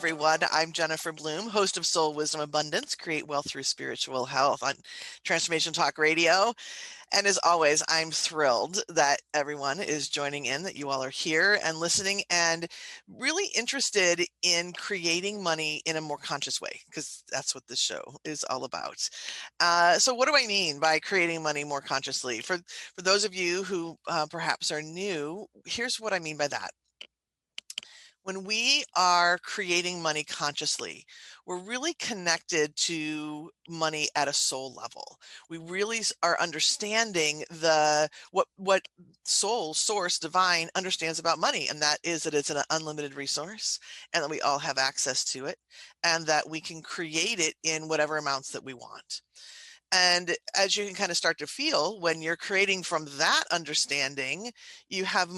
everyone. I'm Jennifer Bloom, host of Soul Wisdom Abundance, Create Wealth Through Spiritual Health on Transformation Talk Radio. And as always, I'm thrilled that everyone is joining in, that you all are here and listening and really interested in creating money in a more conscious way, because that's what this show is all about. So what do I mean by creating money more consciously? For those of you who perhaps are new, here's what I mean by that. When we are creating money consciously, we're really connected to money at a soul level. We really are understanding what soul, source, divine understands about money, and that is that it's an unlimited resource, and that we all have access to it, and that we can create it in whatever amounts that we want. And as you can kind of start to feel, when you're creating from that understanding, you have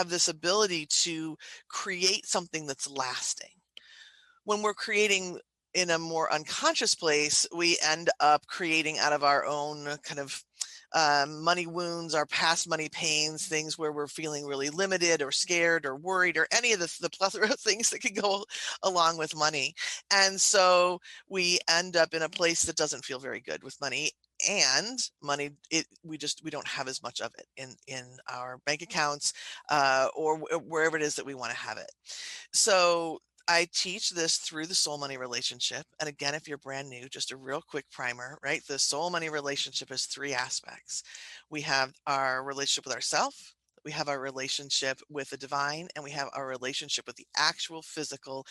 this ability to create something that's lasting. When we're creating in a more unconscious place, we end up creating out of our own kind of money wounds, our past money pains, things where we're feeling really limited or scared or worried, or any of the plethora of things that can go along with money. And so we end up in a place that doesn't feel very good with money. And money, we don't have as much of it in our bank accounts, or wherever it is that we want to have it. So I teach this through the soul money relationship. And again, if you're brand new, just a real quick primer, right? The soul money relationship has three aspects. We have our relationship with ourselves, we have our relationship with the divine, and we have our relationship with the actual physical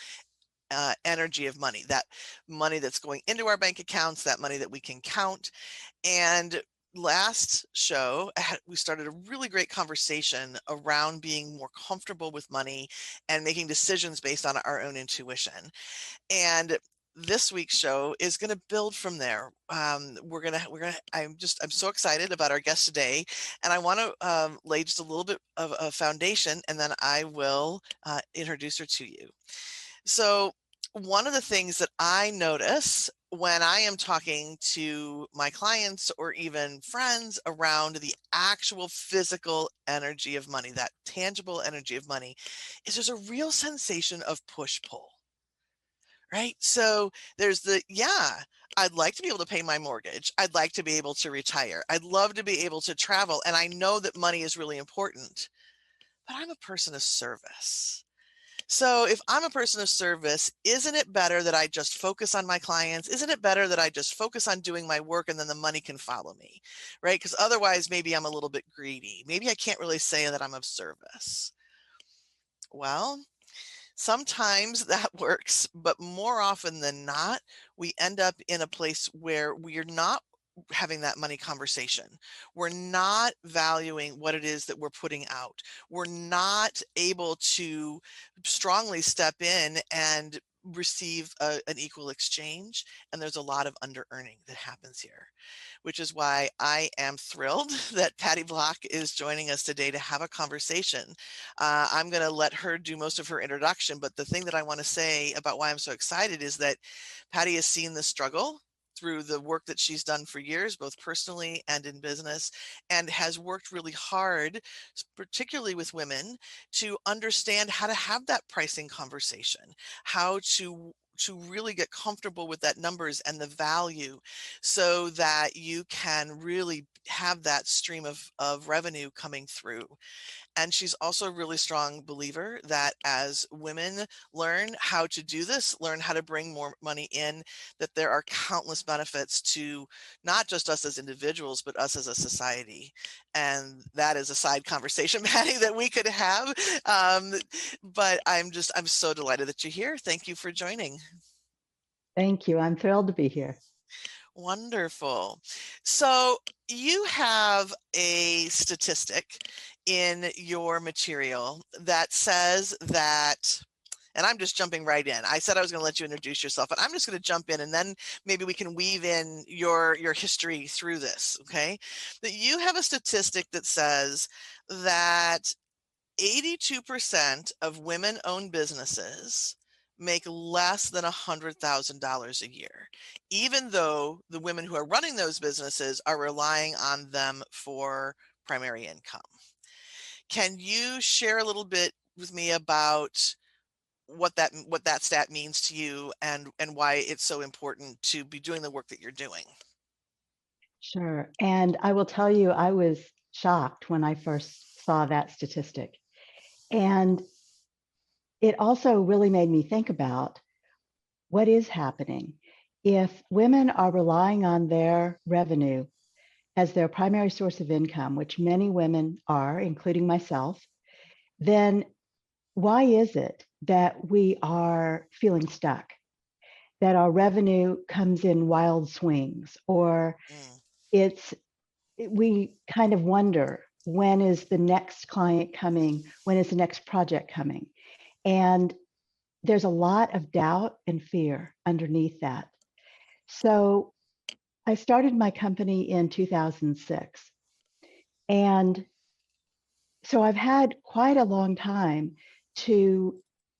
energy of money, that money that's going into our bank accounts, that money that we can count. And last show, we started a really great conversation around being more comfortable with money and making decisions based on our own intuition. And this week's show is going to build from there. I'm so excited about our guest today, and I want to lay just a little bit of a foundation, and then I will introduce her to you. So one of the things that I notice when I am talking to my clients or even friends around the actual physical energy of money, that tangible energy of money, is there's a real sensation of push-pull, right? So there's I'd like to be able to pay my mortgage. I'd like to be able to retire. I'd love to be able to travel. And I know that money is really important, but I'm a person of service. So if I'm a person of service, isn't it better that I just focus on my clients? Isn't it better that I just focus on doing my work and then the money can follow me, right? Because otherwise, maybe I'm a little bit greedy. Maybe I can't really say that I'm of service. Well, sometimes that works, but more often than not, we end up in a place where we're not having that money conversation. We're not valuing what it is that we're putting out. We're not able to strongly step in and receive an equal exchange. And there's a lot of under earning that happens here, which is why I am thrilled that Patty Block is joining us today to have a conversation. I'm going to let her do most of her introduction, but the thing that I want to say about why I'm so excited is that Patty has seen the struggle through the work that she's done for years, both personally and in business, and has worked really hard, particularly with women, to understand how to have that pricing conversation, how to really get comfortable with that numbers and the value, so that you can really have that stream of revenue coming through. And she's also a really strong believer that as women learn how to do this, learn how to bring more money in, that there are countless benefits to not just us as individuals, but us as a society. And that is a side conversation, Patty, that we could have. But I'm so delighted that you're here. Thank you for joining. Thank you. I'm thrilled to be here. Wonderful. So you have a statistic in your material that says that, and I'm just jumping right in. I said I was going to let you introduce yourself, but I'm just going to jump in, and then maybe we can weave in your history through this, okay? That you have a statistic that says that 82% of women-owned businesses make less than $100,000 a year, even though the women who are running those businesses are relying on them for primary income. Can you share a little bit with me about what that stat means to you and why it's so important to be doing the work that you're doing. Sure. And I will tell you, I was shocked when I first saw that statistic. And it also really made me think about what is happening. If women are relying on their revenue as their primary source of income, which many women are, including myself, then why is it that we are feeling stuck? That our revenue comes in wild swings, or Mm, we kind of wonder, when is the next client coming? When is the next project coming? And there's a lot of doubt and fear underneath that. So I started my company in 2006. And so I've had quite a long time to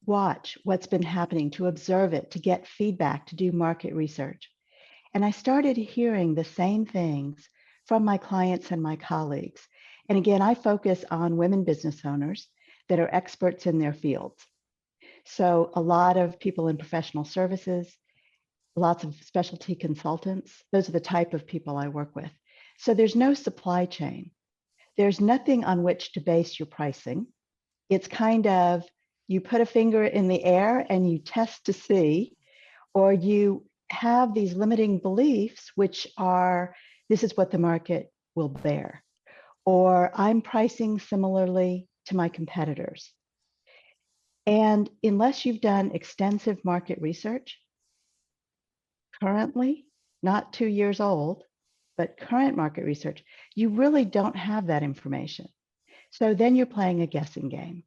watch what's been happening, to observe it, to get feedback, to do market research. And I started hearing the same things from my clients and my colleagues. And again, I focus on women business owners that are experts in their fields. So a lot of people in professional services, lots of specialty consultants. Those are the type of people I work with. So there's no supply chain. There's nothing on which to base your pricing. It's kind of, you put a finger in the air and you test to see, or you have these limiting beliefs, which are, this is what the market will bear, or I'm pricing similarly to my competitors. And unless you've done extensive market research, currently, not 2 years old, but current market research, you really don't have that information. So then you're playing a guessing game.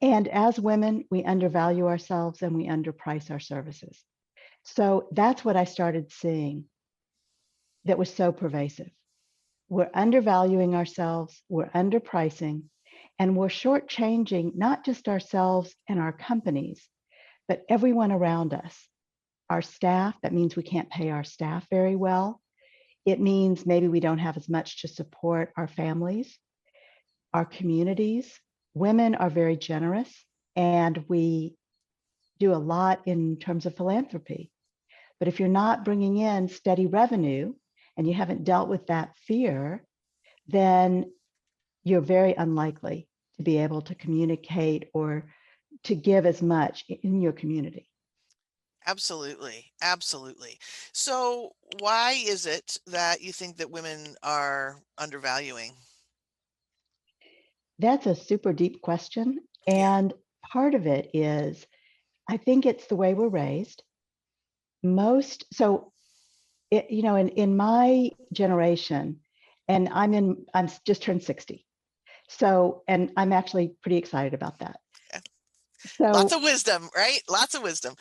And as women, we undervalue ourselves and we underprice our services. So that's what I started seeing that was so pervasive. We're undervaluing ourselves, we're underpricing, and we're shortchanging not just ourselves and our companies, but everyone around us. Our staff, that means we can't pay our staff very well. It means maybe we don't have as much to support our families, our communities. Women are very generous, and we do a lot in terms of philanthropy. But if you're not bringing in steady revenue and you haven't dealt with that fear, then you're very unlikely to be able to communicate or to give as much in your community. absolutely. Absolutely. So why is it that you think that women are undervaluing? That's a super deep question. Yeah. And part of it is, I think it's the way we're raised. So, in my generation, and I'm just turned 60. So, and I'm actually pretty excited about that. Yeah. Lots So, of wisdom, right? Lots of wisdom.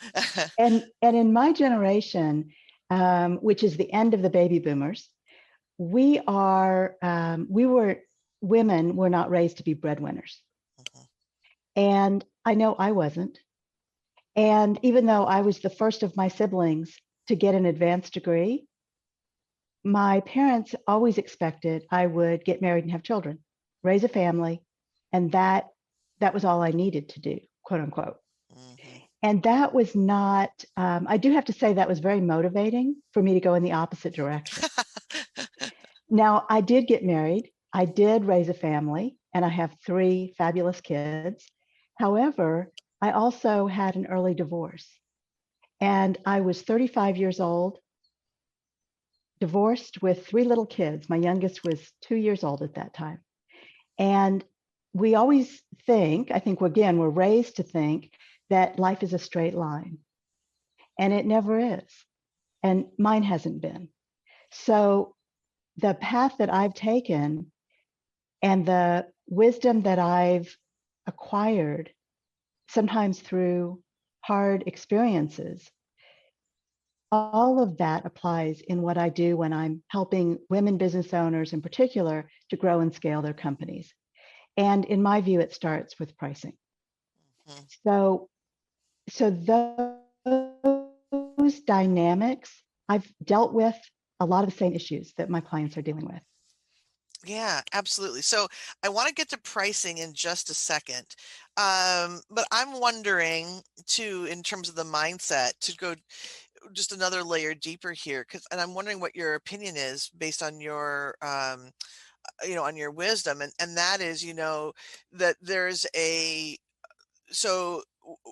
and in my generation, which is the end of the baby boomers, women were not raised to be breadwinners. Mhm. And I know I wasn't. And even though I was the first of my siblings to get an advanced degree, my parents always expected I would get married and have children, raise a family, and that was all I needed to do, quote unquote. Mhm. And that was not, I do have to say that was very motivating for me to go in the opposite direction. Now, I did get married, I did raise a family, and I have 3 fabulous kids. However, I also had an early divorce, and I was 35 years old, divorced with 3 little kids. My youngest was 2 years old at that time. And we always think, I think, again, we're raised to think that life is a straight line, and it never is. And mine hasn't been. So the path that I've taken and the wisdom that I've acquired, sometimes through hard experiences, all of that applies in what I do when I'm helping women business owners in particular to grow and scale their companies. And in my view, it starts with pricing. Mhm. So, so those dynamics, I've dealt with a lot of the same issues that my clients are dealing with. Yeah, absolutely. So I want to get to pricing in just a second. But I'm wondering too, in terms of the mindset, to go just another layer deeper here, and I'm wondering what your opinion is based on your on your wisdom, and that is, that there's a so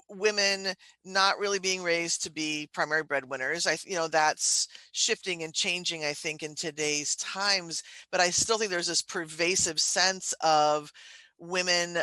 women not really being raised to be primary breadwinners. That's shifting and changing, I think, in today's times, but I still think there's this pervasive sense of women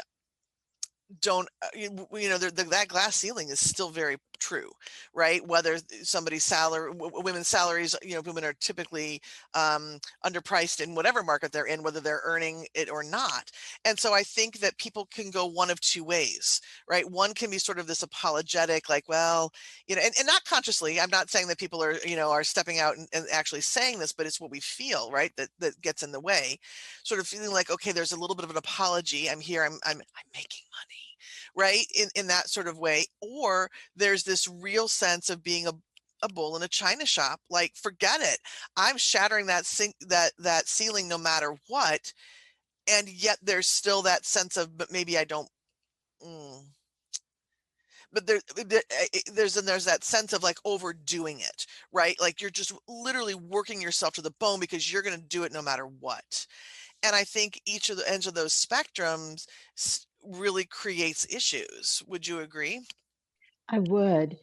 don't that glass ceiling is still very true, right? Whether somebody's salary, women's salaries, women are typically underpriced in whatever market they're in, whether they're earning it or not. And so I think that people can go one of two ways, right? One can be sort of this apologetic, like, well, and not consciously. I'm not saying that people are are stepping out and actually saying this, but it's what we feel, right, that gets in the way, sort of feeling like, okay, there's a little bit of an apology. I'm here, I'm making money, right? In that sort of way. Or there's this real sense of being a bull in a china shop. Like, forget it. I'm shattering that ceiling no matter what. And yet there's still that sense of, but maybe I don't. Mm. But there's that sense of like overdoing it, right? Like you're just literally working yourself to the bone because you're going to do it no matter what. And I think each of the ends of those spectrums really creates issues. Would you agree? I would.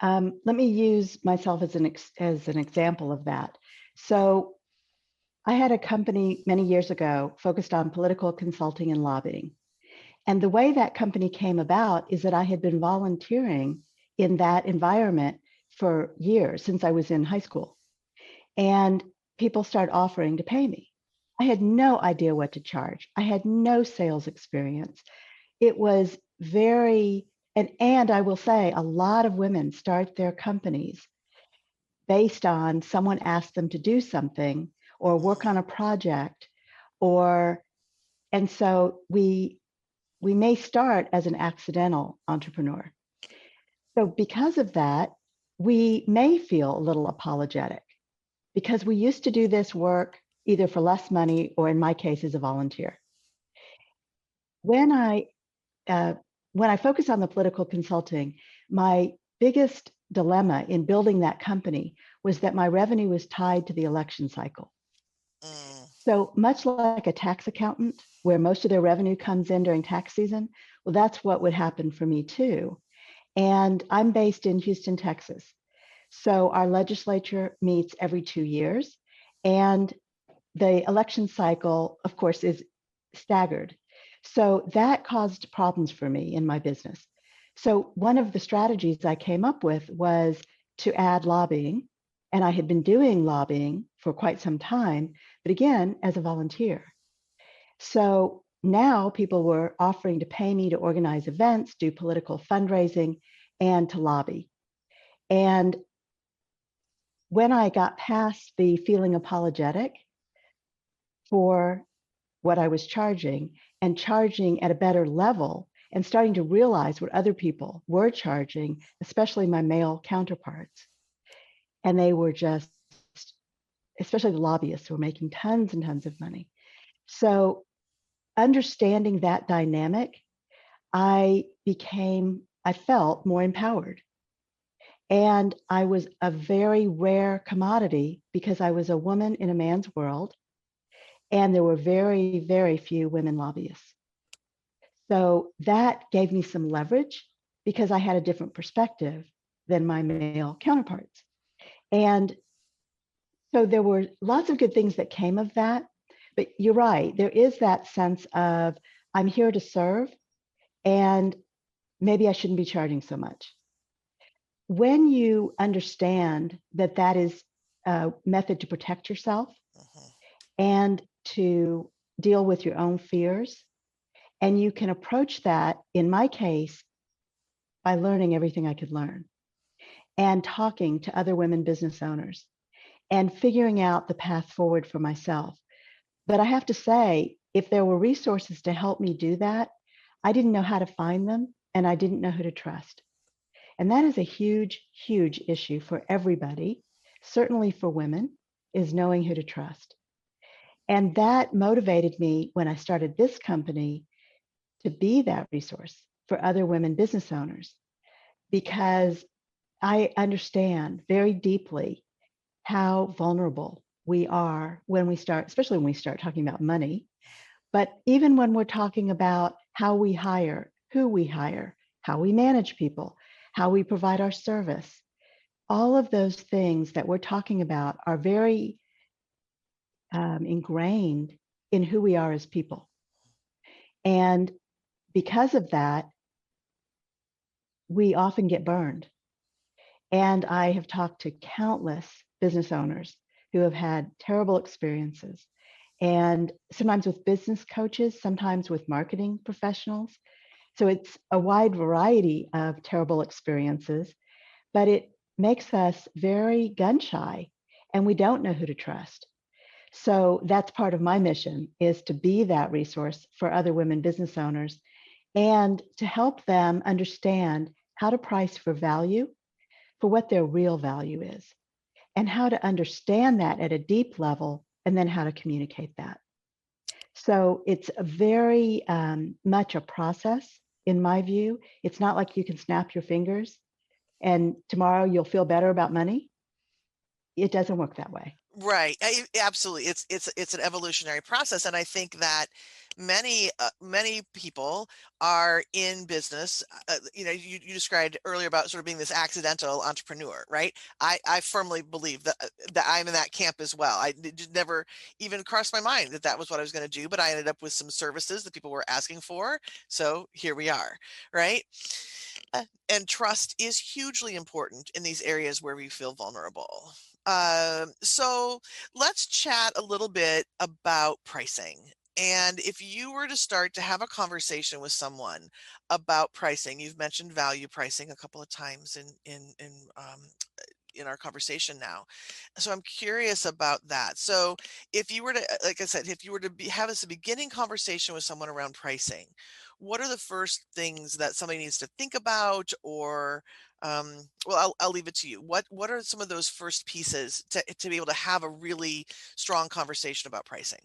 Let me use myself as as an example of that. So I had a company many years ago focused on political consulting and lobbying. And the way that company came about is that I had been volunteering in that environment for years since I was in high school. And people started offering to pay me. I had no idea what to charge. I had no sales experience. It was very, and I will say a lot of women start their companies based on someone asked them to do something or work on a project, or and so we may start as an accidental entrepreneur. So because of that, we may feel a little apologetic because we used to do this work either for less money or in my case as a volunteer. When I uh, when I focus on the political consulting, my biggest dilemma in building that company was that my revenue was tied to the election cycle. Mm, So much like a tax accountant, where most of their revenue comes in during tax season, well, that's what would happen for me too. And I'm based in Houston, Texas. So our legislature meets every 2 years, and the election cycle, of course, is staggered. So that caused problems for me in my business. So one of the strategies I came up with was to add lobbying. And I had been doing lobbying for quite some time, but again, as a volunteer. So now people were offering to pay me to organize events, do political fundraising, and to lobby. And when I got past the feeling apologetic for what I was charging and charging at a better level and starting to realize what other people were charging, especially my male counterparts. And they were just, especially the lobbyists who were making tons and tons of money. So understanding that dynamic, I felt more empowered. And I was a very rare commodity because I was a woman in a man's world, and there were very, very few women lobbyists. So that gave me some leverage because I had a different perspective than my male counterparts. And so there were lots of good things that came of that. But you're right, there is that sense of I'm here to serve, and maybe I shouldn't be charging so much. When you understand that that is a method to protect yourself mhm. and to deal with your own fears, and you can approach that, in my case, by learning everything I could learn and talking to other women business owners and figuring out the path forward for myself. But I have to say, if there were resources to help me do that, I didn't know how to find them and I didn't know who to trust. And that is a huge, huge issue for everybody, certainly for women, is knowing who to trust. And that motivated me when I started this company to be that resource for other women business owners, because I understand very deeply how vulnerable we are when we start, especially when we start talking about money, but even when we're talking about how we hire, who we hire, how we manage people, how we provide our service, all of those things that we're talking about are very ingrained in who we are as people. And because of that, we often get burned. And I have talked to countless business owners who have had terrible experiences, and sometimes with business coaches, sometimes with marketing professionals. So it's a wide variety of terrible experiences, but it makes us very gun shy and we don't know who to trust. So that's part of my mission, is to be that resource for other women business owners and to help them understand how to price for value, for what their real value is, and how to understand that at a deep level, and then how to communicate that. So it's a very much a process, in my view. It's not like you can snap your fingers and tomorrow you'll feel better about money. It doesn't work that way. Right. Absolutely. It's an evolutionary process, and I think that many people are in business. You described earlier about sort of being this accidental entrepreneur, right? I firmly believe that I'm in that camp as well. It just never even crossed my mind that was what I was going to do, but I ended up with some services that people were asking for, so here we are, right? And trust is hugely important in these areas where we feel vulnerable. So let's chat a little bit about pricing. And if you were to start to have a conversation with someone about pricing, you've mentioned value pricing a couple of times in our conversation now. So I'm curious about that. So if you were to, like I said, if you were to have this beginning conversation with someone around pricing, what are the first things that somebody needs to think about? Or, well, I'll leave it to you. What are some of those first pieces to be able to have a really strong conversation about pricing?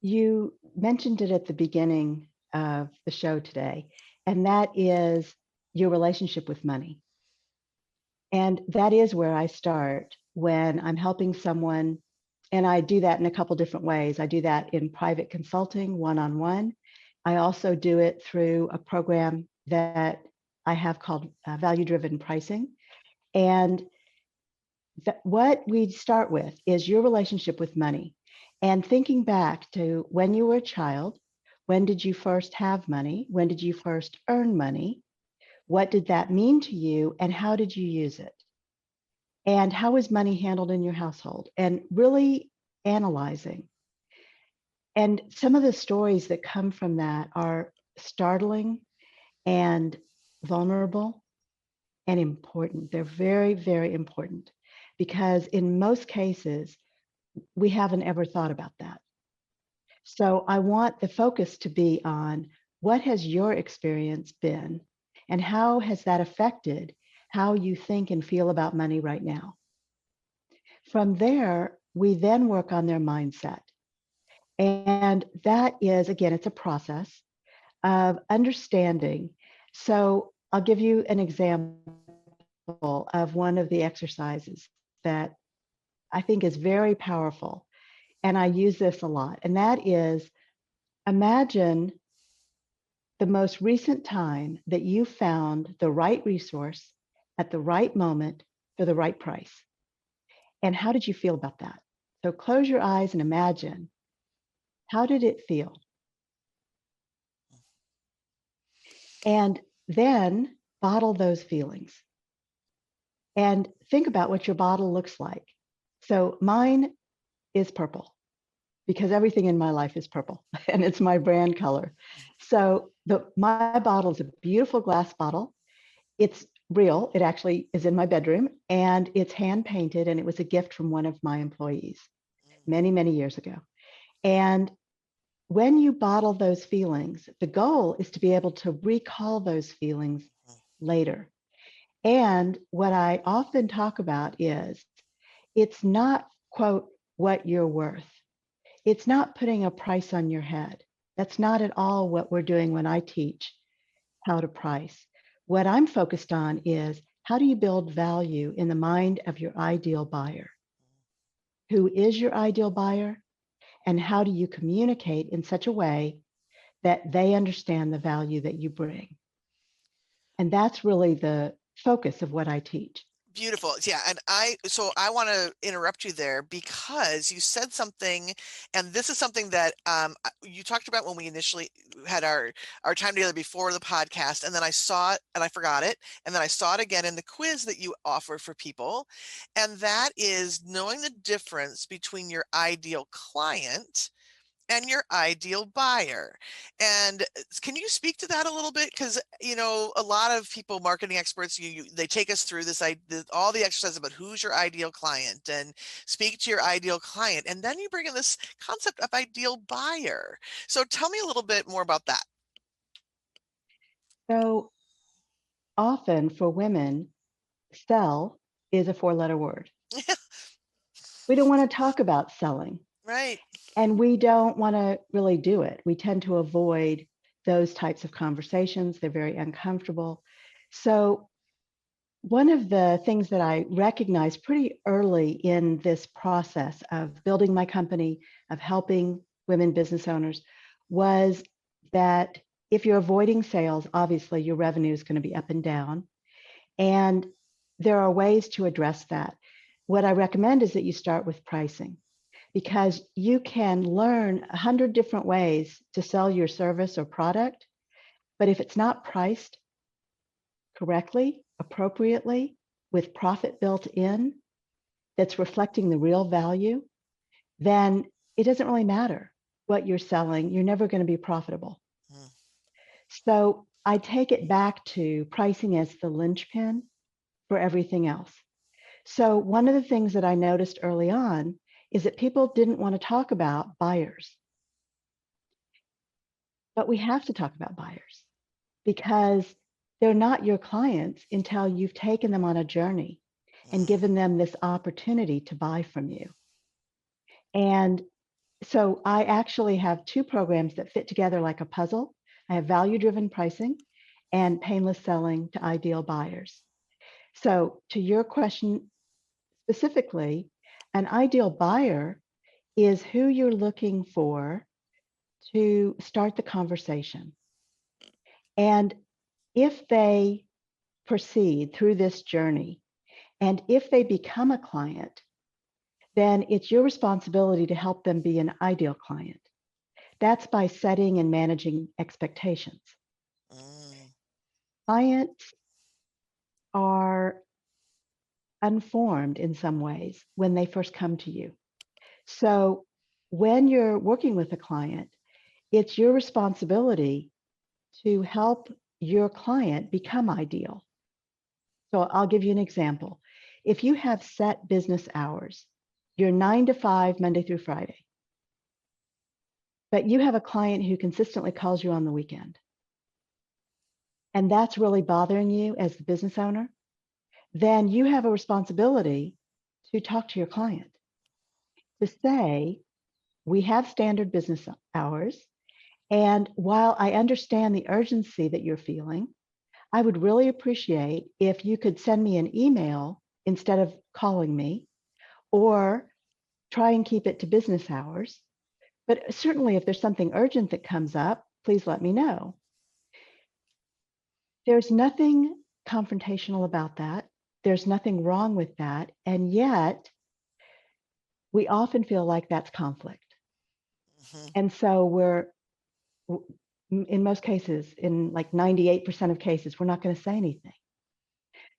You mentioned it at the beginning of the show today, and that is your relationship with money. And that is where I start when I'm helping someone. And I do that in a couple different ways. I do that in private consulting, one-on-one. I also do it through a program that I have called value-driven pricing. And what we start with is your relationship with money. And thinking back to when you were a child, when did you first have money? When did you first earn money? What did that mean to you? And how did you use it? And how is money handled in your household? And really analyzing. And some of the stories that come from that are startling and vulnerable and important. They're very, very important because in most cases, we haven't ever thought about that. So I want the focus to be on what has your experience been and how has that affected how you think and feel about money right now. From there, we then work on their mindset. And that is, again, it's a process of understanding. So I'll give you an example of one of the exercises that I think is very powerful. And I use this a lot. And that is, imagine the most recent time that you found the right resource at the right moment for the right price. And how did you feel about that? So close your eyes and imagine, how did it feel? And then bottle those feelings and think about what your bottle looks like. So mine is purple because everything in my life is purple and it's my brand color. So my bottle is a beautiful glass bottle. It's real. It actually is in my bedroom and it's hand painted, and it was a gift from one of my employees many, many years ago. And when you bottle those feelings, the goal is to be able to recall those feelings later. And what I often talk about is it's not, quote, what you're worth. It's not putting a price on your head. That's not at all what we're doing when I teach how to price. What I'm focused on is how do you build value in the mind of your ideal buyer? Who is your ideal buyer? And how do you communicate in such a way that they understand the value that you bring? And that's really the focus of what I teach. Beautiful. Yeah. And so I want to interrupt you there because you said something, and this is something that you talked about when we initially had our time together before the podcast. And then I saw it and I forgot it. And then I saw it again in the quiz that you offer for people. And that is knowing the difference between your ideal client and your ideal buyer. And can you speak to that a little bit? Because, you know, a lot of people, marketing experts, they take us through this, all the exercises about who's your ideal client and speak to your ideal client. And then you bring in this concept of ideal buyer. So tell me a little bit more about that. So often for women, sell is a 4-letter word. We don't want to talk about selling. Right. And we don't want to really do it. We tend to avoid those types of conversations. They're very uncomfortable. So one of the things that I recognized pretty early in this process of building my company, of helping women business owners, was that if you're avoiding sales, obviously your revenue is going to be up and down. And there are ways to address that. What I recommend is that you start with pricing, because you can learn 100 different ways to sell your service or product. But if it's not priced correctly, appropriately, with profit built in, that's reflecting the real value, then it doesn't really matter what you're selling. You're never going to be profitable. Mm. So I take it back to pricing as the linchpin for everything else. So one of the things that I noticed early on is that people didn't want to talk about buyers. But we have to talk about buyers because they're not your clients until you've taken them on a journey and given them this opportunity to buy from you. And so I actually have 2 programs that fit together like a puzzle. I have value-driven pricing and painless selling to ideal buyers. So to your question specifically, an ideal buyer is who you're looking for to start the conversation. And if they proceed through this journey, and if they become a client, then it's your responsibility to help them be an ideal client. That's by setting and managing expectations. Clients are unformed in some ways when they first come to you. So when you're working with a client, it's your responsibility to help your client become ideal. So I'll give you an example. If you have set business hours, you're 9 to 5, Monday through Friday, but you have a client who consistently calls you on the weekend, and that's really bothering you as the business owner, then you have a responsibility to talk to your client to say, we have standard business hours, and while I understand the urgency that you're feeling, I would really appreciate if you could send me an email instead of calling me, or try and keep it to business hours. But certainly if there's something urgent that comes up, please let me know. There's nothing confrontational about that. There's nothing wrong with that. And yet, we often feel like that's conflict. And so in most cases, in like 98% of cases, we're not going to say anything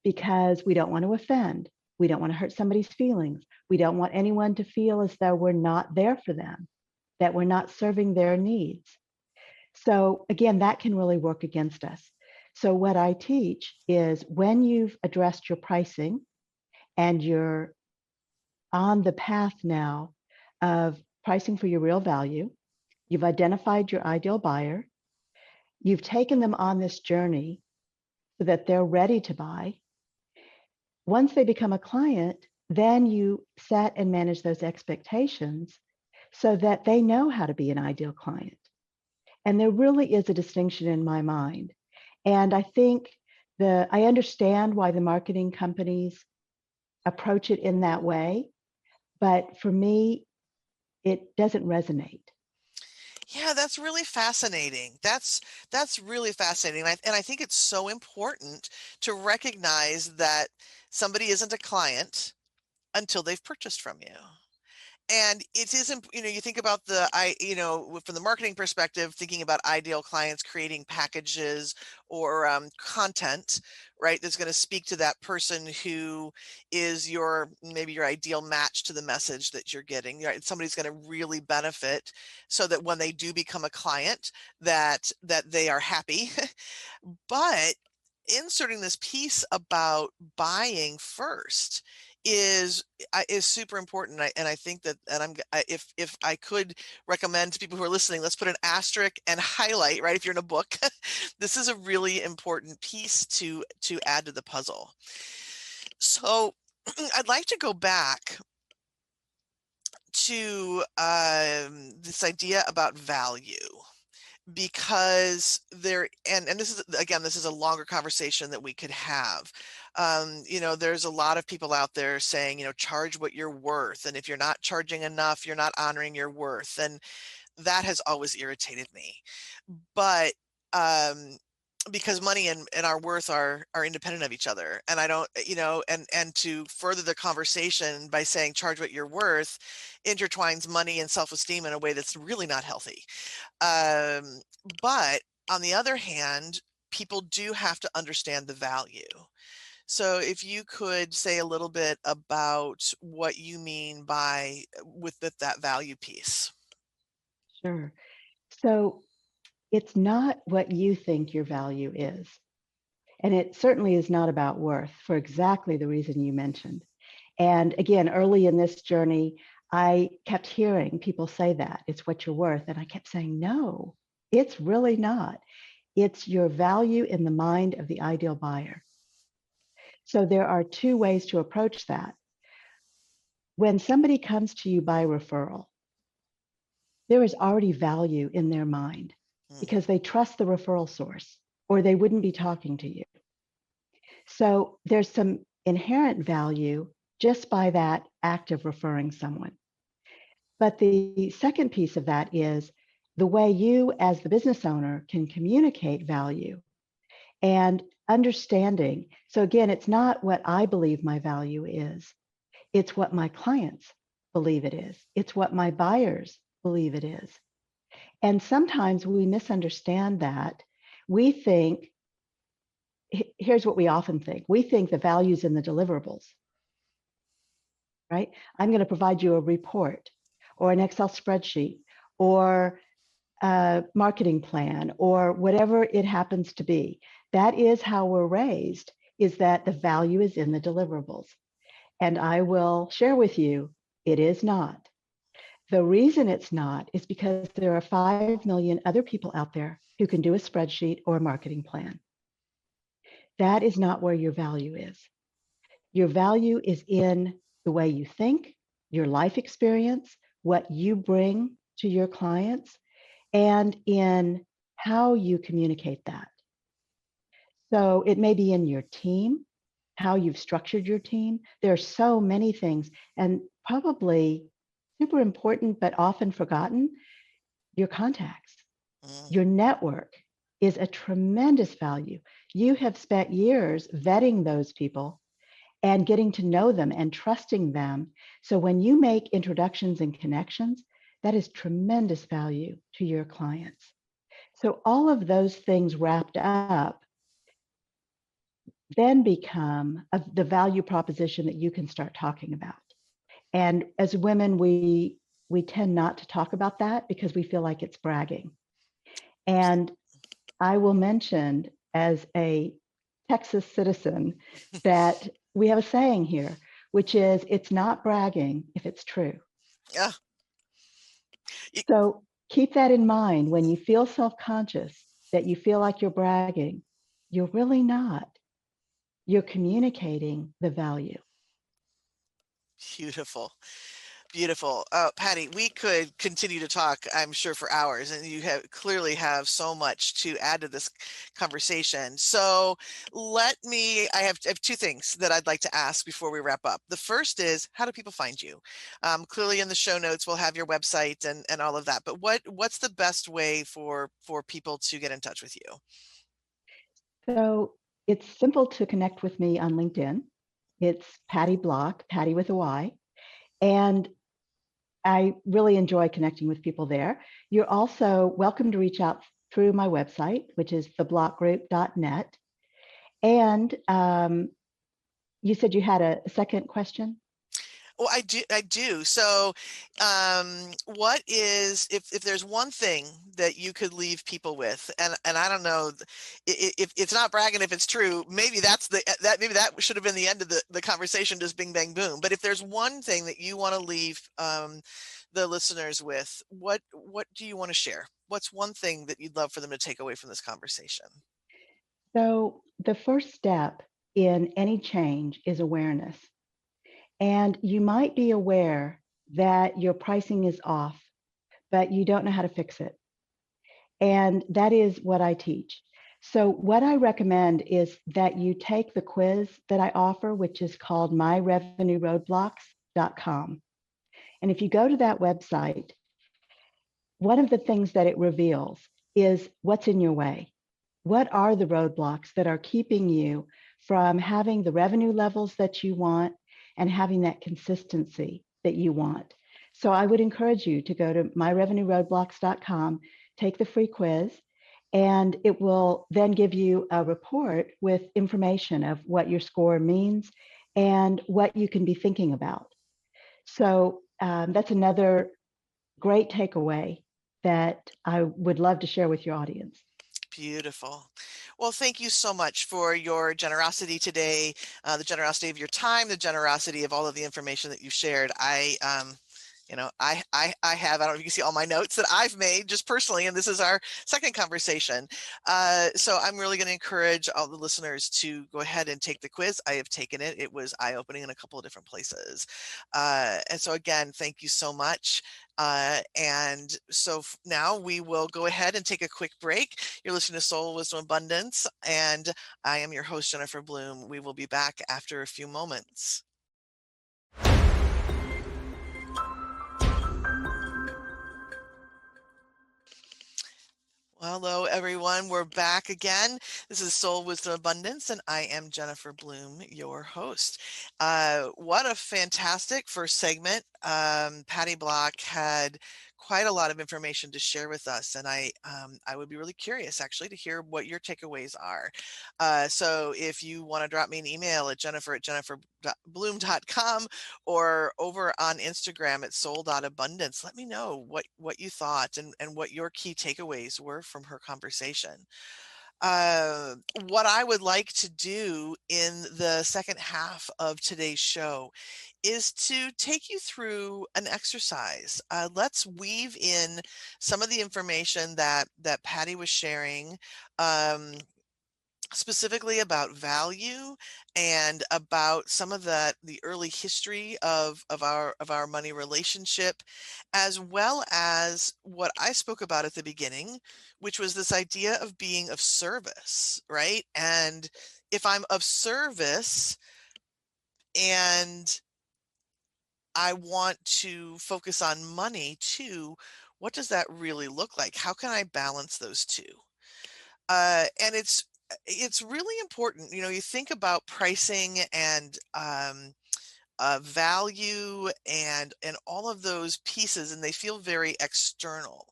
because we don't want to offend. We don't want to hurt somebody's feelings. We don't want anyone to feel as though we're not there for them, that we're not serving their needs. So again, that can really work against us. So what I teach is when you've addressed your pricing and you're on the path now of pricing for your real value, you've identified your ideal buyer, you've taken them on this journey so that they're ready to buy. Once they become a client, then you set and manage those expectations so that they know how to be an ideal client. And there really is a distinction in my mind. And I think I understand why the marketing companies approach it in that way, but for me, it doesn't resonate. Yeah, that's really fascinating. That's really fascinating. And I think it's so important to recognize that somebody isn't a client until they've purchased from you. And it isn't, you think about from the marketing perspective, thinking about ideal clients, creating packages or content, right? That's going to speak to that person who is maybe your ideal match to the message that you're getting, right? Somebody's going to really benefit so that when they do become a client, that they are happy. But inserting this piece about buying first is super important. And I think that, and if I could recommend to people who are listening, let's put an asterisk and highlight, right? If you're in a book, this is a really important piece to add to the puzzle. So I'd like to go back to this idea about value, because this is, again, this is a longer conversation that we could have. There's a lot of people out there saying, charge what you're worth, and if you're not charging enough, you're not honoring your worth, and that has always irritated me. But because money and our worth are independent of each other, and I don't, and to further the conversation by saying charge what you're worth intertwines money and self-esteem in a way that's really not healthy. But on the other hand, people do have to understand the value. So if you could say a little bit about what you mean by with that value piece. Sure. So it's not what you think your value is. And it certainly is not about worth for exactly the reason you mentioned. And again, early in this journey, I kept hearing people say that it's what you're worth. And I kept saying, no, it's really not. It's your value in the mind of the ideal buyer. So there are two ways to approach that. When somebody comes to you by referral, there is already value in their mind Mm, because they trust the referral source or they wouldn't be talking to you. So there's some inherent value just by that act of referring someone. But the second piece of that is the way you, as the business owner, can communicate value and understanding. So again, it's not what I believe my value is, it's what my clients believe it is, it's what my buyers believe it is. And sometimes we misunderstand that. We think, here's what we often think. We think the value's in the deliverables, right? I'm going to provide you a report or an Excel spreadsheet or a marketing plan or whatever it happens to be. That is how we're raised, is that the value is in the deliverables. And I will share with you, it is not. The reason it's not is because there are 5 million other people out there who can do a spreadsheet or a marketing plan. That is not where your value is. Your value is in the way you think, your life experience, what you bring to your clients, and in how you communicate that. So it may be in your team, how you've structured your team. There are so many things, and probably super important, but often forgotten, your contacts. mm. Your network is a tremendous value. You have spent years vetting those people and getting to know them and trusting them. So when you make introductions and connections, that is tremendous value to your clients. So all of those things wrapped up then become the value proposition that you can start talking about. And as women, we tend not to talk about that because we feel like it's bragging. And I will mention, as a Texas citizen, that we have a saying here, which is it's not bragging if it's true. Yeah. Y- So keep that in mind when you feel self-conscious that you feel like you're bragging. You're really not. You're communicating the value. Beautiful. Beautiful. Patty, we could continue to talk, I'm sure, for hours, and you have clearly have so much to add to this conversation. So I have two things that I'd like to ask before we wrap up. The first is, how do people find you? Clearly in the show notes, we'll have your website and all of that, but what's the best way for people to get in touch with you? So it's simple to connect with me on LinkedIn. It's Patty Block, Patty with a Y. And I really enjoy connecting with people there. You're also welcome to reach out through my website, which is theblockgroup.net. And you said you had a second question? Well, I do. So, what is if there's one thing that you could leave people with, and I don't know, if it's not bragging, if it's true, maybe maybe that should have been the end of the conversation, just bing bang boom. But if there's one thing that you want to leave the listeners with, what do you want to share? What's one thing that you'd love for them to take away from this conversation? So the first step in any change is awareness. And you might be aware that your pricing is off, but you don't know how to fix it. And that is what I teach. So what I recommend is that you take the quiz that I offer, which is called myrevenueroadblocks.com. And if you go to that website, one of the things that it reveals is what's in your way. What are the roadblocks that are keeping you from having the revenue levels that you want and having that consistency that you want? So I would encourage you to go to myrevenueroadblocks.com, take the free quiz, and it will then give you a report with information of what your score means and what you can be thinking about. So that's another great takeaway that I would love to share with your audience. Beautiful. Well, thank you so much for your generosity today, the generosity of your time, the generosity of all of the information that you shared. I don't know if you can see all my notes that I've made just personally, and this is our second conversation. So I'm really going to encourage all the listeners to go ahead and take the quiz. I have taken it. It was eye-opening in a couple of different places. And so again, thank you so much. And so now we will go ahead and take a quick break. You're listening to Soul Wisdom Abundance, and I am your host, Jennifer Bloom. We will be back after a few moments. Well, hello, everyone. We're back again. This is Soul Wisdom Abundance, and I am Jennifer Bloom, your host. What a fantastic first segment. Patty Block had quite a lot of information to share with us, and I would be really curious, actually, to hear what your takeaways are. So if you want to drop me an email at jennifer@jenniferbloom.com or over on Instagram at soul.abundance, let me know what you thought and what your key takeaways were from her conversation. What I would like to do in the second half of today's show is to take you through an exercise. Let's weave in some of the information that Patty was sharing, specifically about value and about some of the early history of our money relationship, as well as what I spoke about at the beginning, which was this idea of being of service, right? And if I'm of service and I want to focus on money too, what does that really look like? How can I balance those two? And it's really important. You think about pricing and value and all of those pieces, and they feel very external,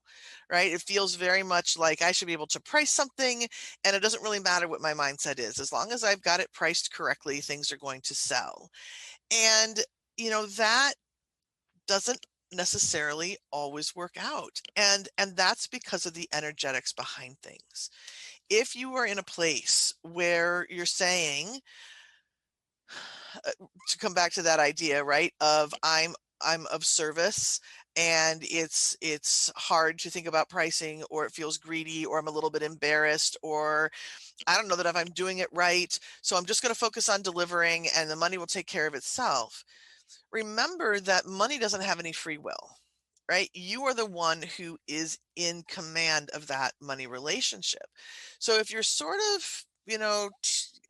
right? It feels very much like I should be able to price something, and it doesn't really matter what my mindset is. As long as I've got it priced correctly, things are going to sell. And that doesn't necessarily always work out, and that's because of the energetics behind things. If you are in a place where you're saying, to come back to that idea, right, of I'm of service, and it's hard to think about pricing, or it feels greedy, or I'm a little bit embarrassed, or I don't know that if I'm doing it right, so I'm just going to focus on delivering and the money will take care of itself. remember that money doesn't have any free will, right? You are the one who is in command of that money relationship. So if you're sort of,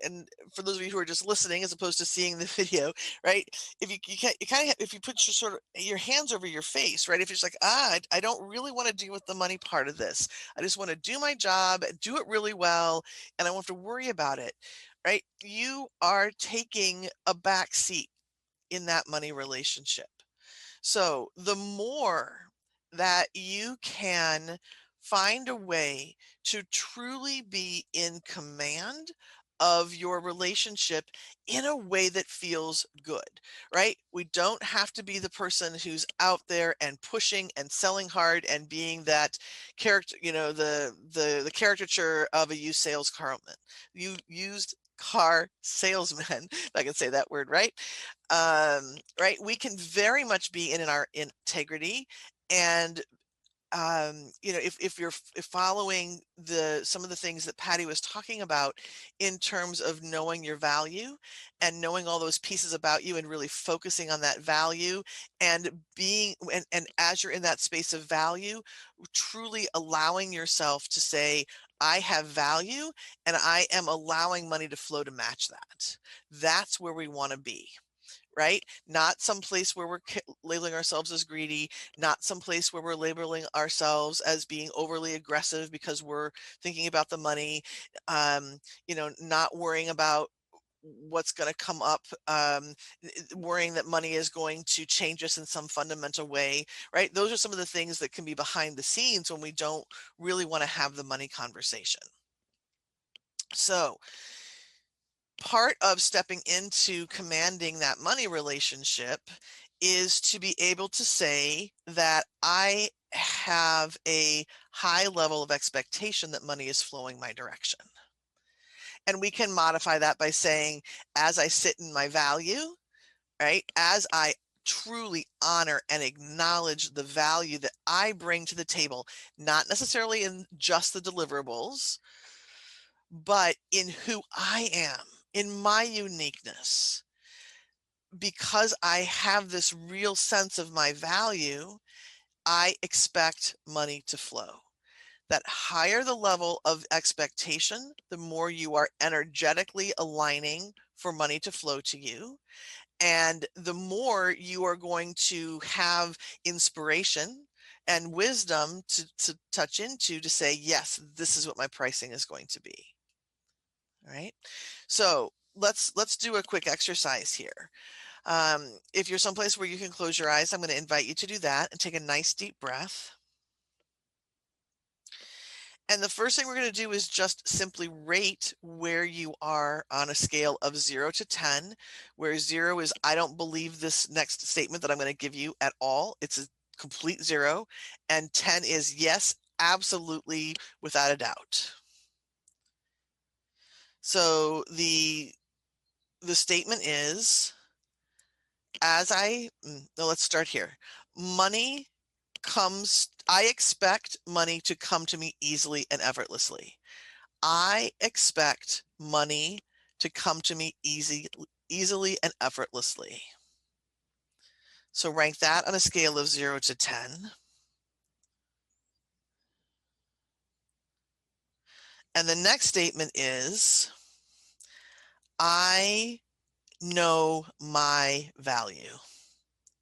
and for those of you who are just listening as opposed to seeing the video, right? If you can't, you kind of, if you put your sort of your hands over your face, right? If you're just like, I don't really want to deal with the money part of this. I just want to do my job, do it really well, and I won't have to worry about it, right? You are taking a back seat in that money relationship. So the more that you can find a way to truly be in command of your relationship in a way that feels good, right? We don't have to be the person who's out there and pushing and selling hard and being that character, the caricature of a used sales carman. You used car salesman, if I can say that word right. Right, we can very much be in our integrity, and if you're if following some of the things that Patty was talking about in terms of knowing your value and knowing all those pieces about you and really focusing on that value and being and as you're in that space of value, truly allowing yourself to say, I have value and I am allowing money to flow to match that. That's where we want to be, right? Not some place where we're labeling ourselves as greedy, not some place where we're labeling ourselves as being overly aggressive because we're thinking about the money, not worrying about what's going to come up, worrying that money is going to change us in some fundamental way, right? Those are some of the things that can be behind the scenes when we don't really want to have the money conversation. So part of stepping into commanding that money relationship is to be able to say that I have a high level of expectation that money is flowing my direction. And we can modify that by saying, as I sit in my value, right, as I truly honor and acknowledge the value that I bring to the table, not necessarily in just the deliverables, but in who I am, in my uniqueness. Because I have this real sense of my value, I expect money to flow. That higher the level of expectation, the more you are energetically aligning for money to flow to you. And the more you are going to have inspiration and wisdom to touch into to say, yes, this is what my pricing is going to be. All right. So let's do a quick exercise here. If you're someplace where you can close your eyes, I'm going to invite you to do that and take a nice deep breath. And the first thing we're going to do is just simply rate where you are on a scale of 0 to 10, where 0 is, I don't believe this next statement that I'm going to give you at all. It's a complete 0. And 10 is yes, absolutely, without a doubt. So the statement is, let's start here. I expect money to come to me easily and effortlessly. I expect money to come to me easily and effortlessly. So rank that on a scale of 0 to 10. And the next statement is, I know my value,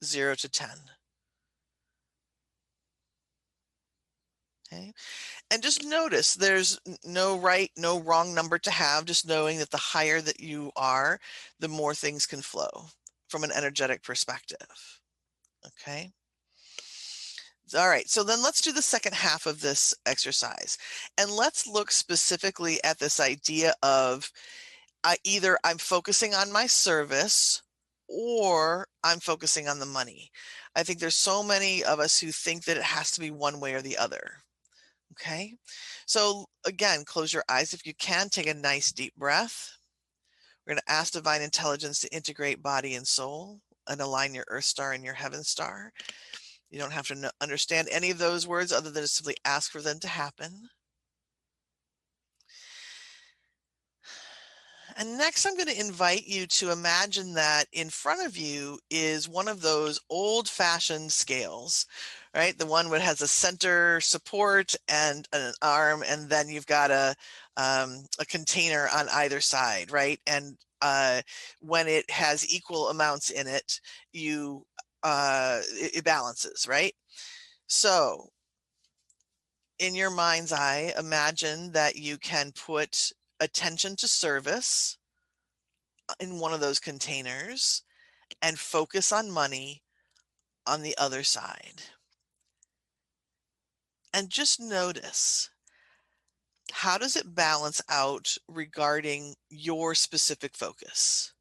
0 to 10. Okay. And just notice there's no right, no wrong number to have, just knowing that the higher that you are, the more things can flow from an energetic perspective. Okay. All right, so then let's do the second half of this exercise. And let's look specifically at this idea of either I'm focusing on my service or I'm focusing on the money. I think there's so many of us who think that it has to be one way or the other. Okay, so again, close your eyes if you can, take a nice deep breath. We're going to ask Divine Intelligence to integrate body and soul and align your Earth Star and your Heaven Star. You don't have to understand any of those words other than to simply ask for them to happen. And next, I'm going to invite you to imagine that in front of you is one of those old-fashioned scales, right? The one that has a center support and an arm, and then you've got a container on either side, right? And when it has equal amounts in it, it balances, right? So in your mind's eye, imagine that you can put attention to service in one of those containers and focus on money on the other side. And just notice, how does it balance out regarding your specific focus?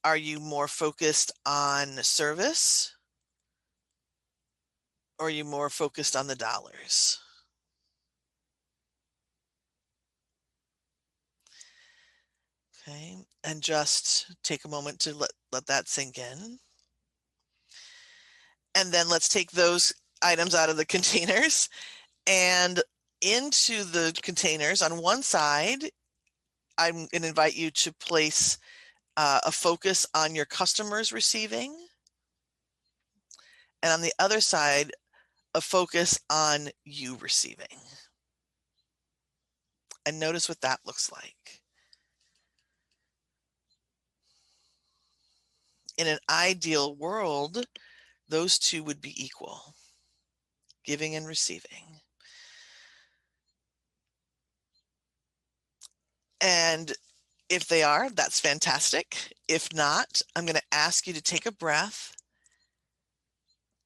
Are you more focused on service? Or are you more focused on the dollars? Okay, and just take a moment to let that sink in. And then let's take those items out of the containers and into the containers. On one side, I'm going to invite you to place a focus on your customers receiving. And on the other side, a focus on you receiving. And notice what that looks like. In an ideal world, those two would be equal, giving and receiving. And if they are, that's fantastic. If not, I'm going to ask you to take a breath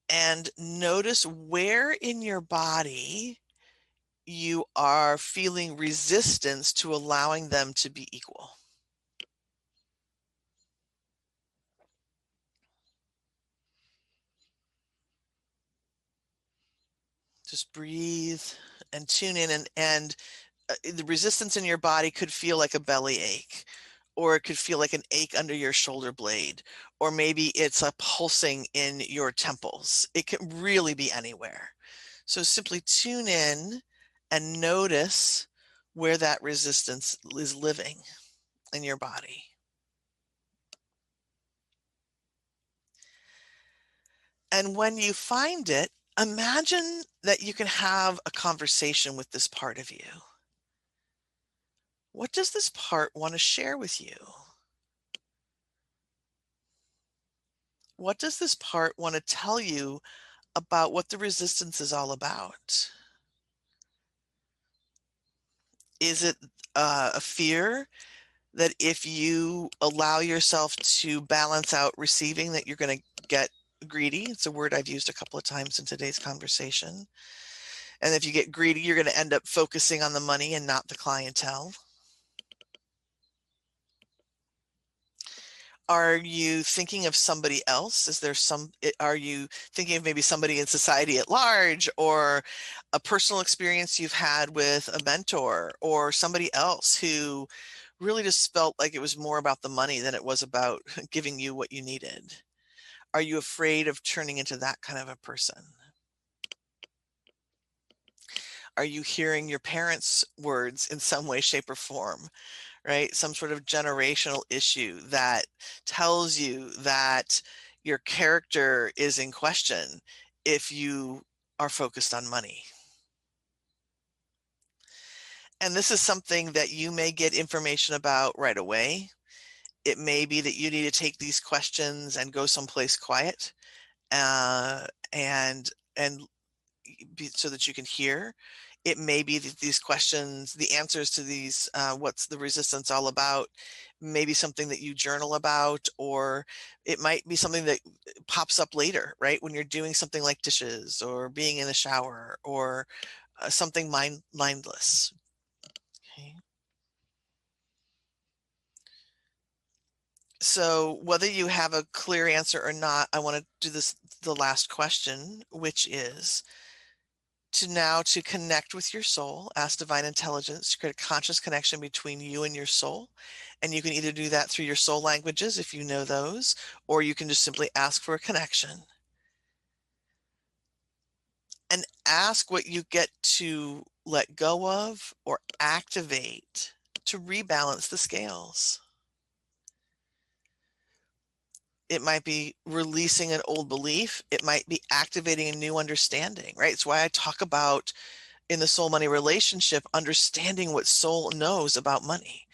and notice where in your body you are feeling resistance to allowing them to be equal. Just breathe and tune in, and the resistance in your body could feel like a belly ache, or it could feel like an ache under your shoulder blade, or maybe it's a pulsing in your temples. It can really be anywhere. So simply tune in and notice where that resistance is living in your body. And when you find it, imagine that you can have a conversation with this part of you. What does this part want to share with you? What does this part want to tell you about what the resistance is all about? Is it a fear that if you allow yourself to balance out receiving, that you're going to get greedy? It's a word I've used a couple of times in today's conversation. And if you get greedy, you're going to end up focusing on the money and not the clientele. Are you thinking of somebody else? Are you thinking of maybe somebody in society at large, or a personal experience you've had with a mentor, or somebody else who really just felt like it was more about the money than it was about giving you what you needed? Are you afraid of turning into that kind of a person? Are you hearing your parents' words in some way, shape, or form? Right? Some sort of generational issue that tells you that your character is in question if you are focused on money. And this is something that you may get information about right away. It may be that you need to take these questions and go someplace quiet, and so that you can hear. It may be that these questions, the answers to these, what's the resistance all about, maybe something that you journal about, or it might be something that pops up later, right? When you're doing something like dishes or being in the shower, or something mindless. Okay. So whether you have a clear answer or not, I want to do the last question, which is to connect with your soul, ask divine intelligence to create a conscious connection between you and your soul. And you can either do that through your soul languages, if you know those, or you can just simply ask for a connection. And ask what you get to let go of or activate to rebalance the scales. It might be releasing an old belief. It might be activating a new understanding, right? It's why I talk about in the soul money relationship, understanding what soul knows about money.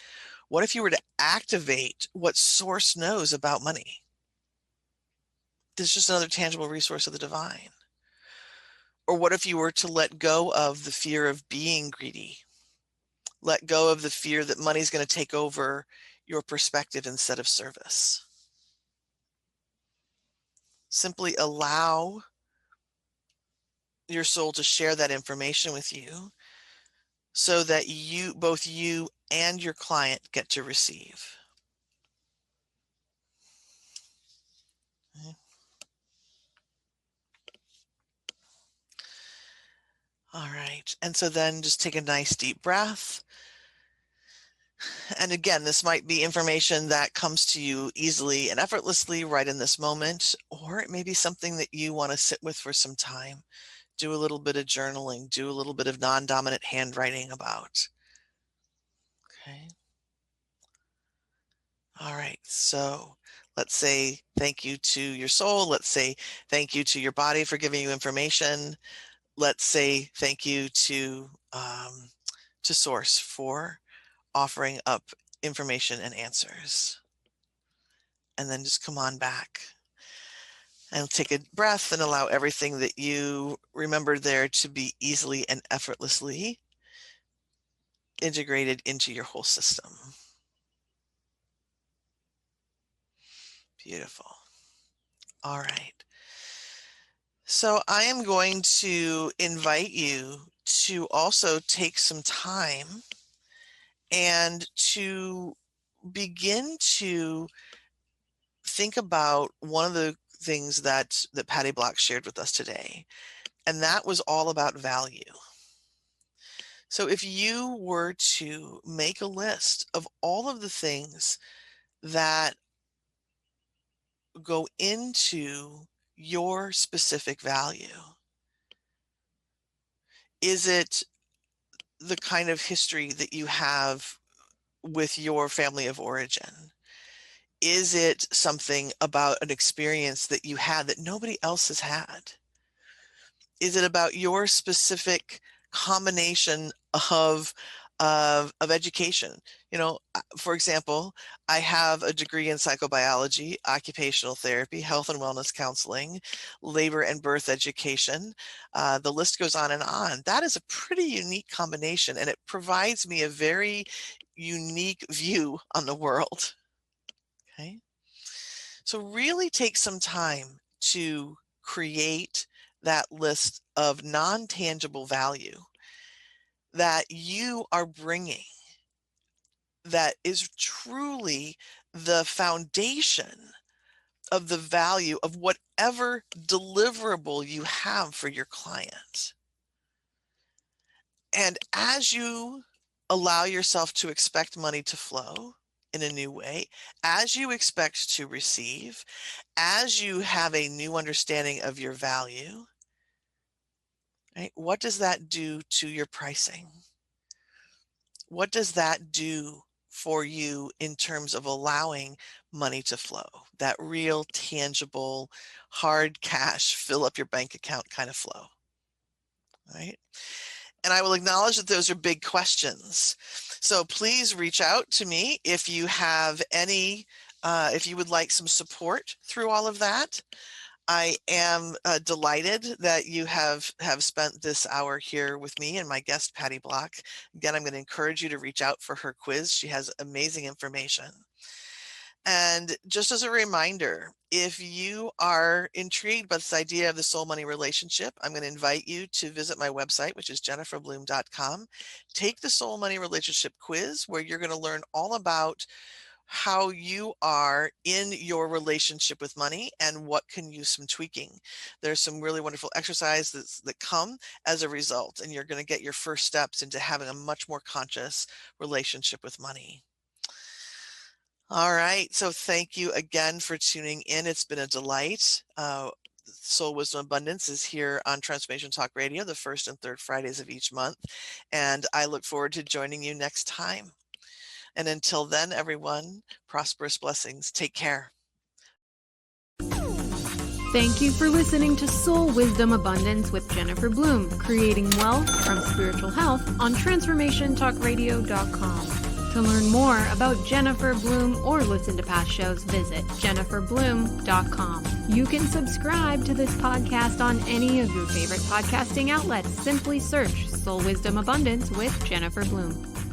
What if you were to activate what source knows about money? There's just another tangible resource of the divine. Or what if you were to let go of the fear of being greedy? Let go of the fear that money's going to take over your perspective instead of service. Simply allow your soul to share that information with you so that both you and your client get to receive. All right. And so then just take a nice deep breath. And again, this might be information that comes to you easily and effortlessly right in this moment, or it may be something that you want to sit with for some time. Do a little bit of journaling, do a little bit of non-dominant handwriting about. Okay. All right. So let's say thank you to your soul. Let's say thank you to your body for giving you information. Let's say thank you to Source for offering up information and answers. And then just come on back and take a breath and allow everything that you remembered there to be easily and effortlessly integrated into your whole system. Beautiful. All right. So I am going to invite you to also take some time and to begin to think about one of the things that Patty Block shared with us today, and that was all about value. So if you were to make a list of all of the things that go into your specific value, is it the kind of history that you have with your family of origin? Is it something about an experience that you had that nobody else has had? Is it about your specific combination of education? You know, for example, I have a degree in psychobiology, occupational therapy, health and wellness counseling, labor and birth education. The list goes on and on. That is a pretty unique combination, and it provides me a very unique view on the world. Okay. So really take some time to create that list of non-tangible value that you are bringing that is truly the foundation of the value of whatever deliverable you have for your client. And as you allow yourself to expect money to flow in a new way, as you expect to receive, as you have a new understanding of your value, right? What does that do to your pricing? What does that do for you in terms of allowing money to flow? That real, tangible, hard cash, fill up your bank account kind of flow, right? And I will acknowledge that those are big questions. So please reach out to me if you have any, if you would like some support through all of that. I am delighted that you have spent this hour here with me and my guest, Patty Block. Again, I'm going to encourage you to reach out for her quiz. She has amazing information. And just as a reminder, if you are intrigued by this idea of the soul money relationship, I'm going to invite you to visit my website, which is jenniferbloom.com. Take the soul money relationship quiz, where you're going to learn all about how you are in your relationship with money and what can use some tweaking. There's some really wonderful exercises that come as a result, and you're going to get your first steps into having a much more conscious relationship with money. All right. So thank you again for tuning in. It's been a delight. Soul Wisdom Abundance is here on Transformation Talk Radio, the first and third Fridays of each month. And I look forward to joining you next time. And until then, everyone, prosperous blessings. Take care. Thank you for listening to Soul Wisdom Abundance with Jennifer Bloom, creating wealth from spiritual health on transformationtalkradio.com. To learn more about Jennifer Bloom or listen to past shows, visit jenniferbloom.com. You can subscribe to this podcast on any of your favorite podcasting outlets. Simply search Soul Wisdom Abundance with Jennifer Bloom.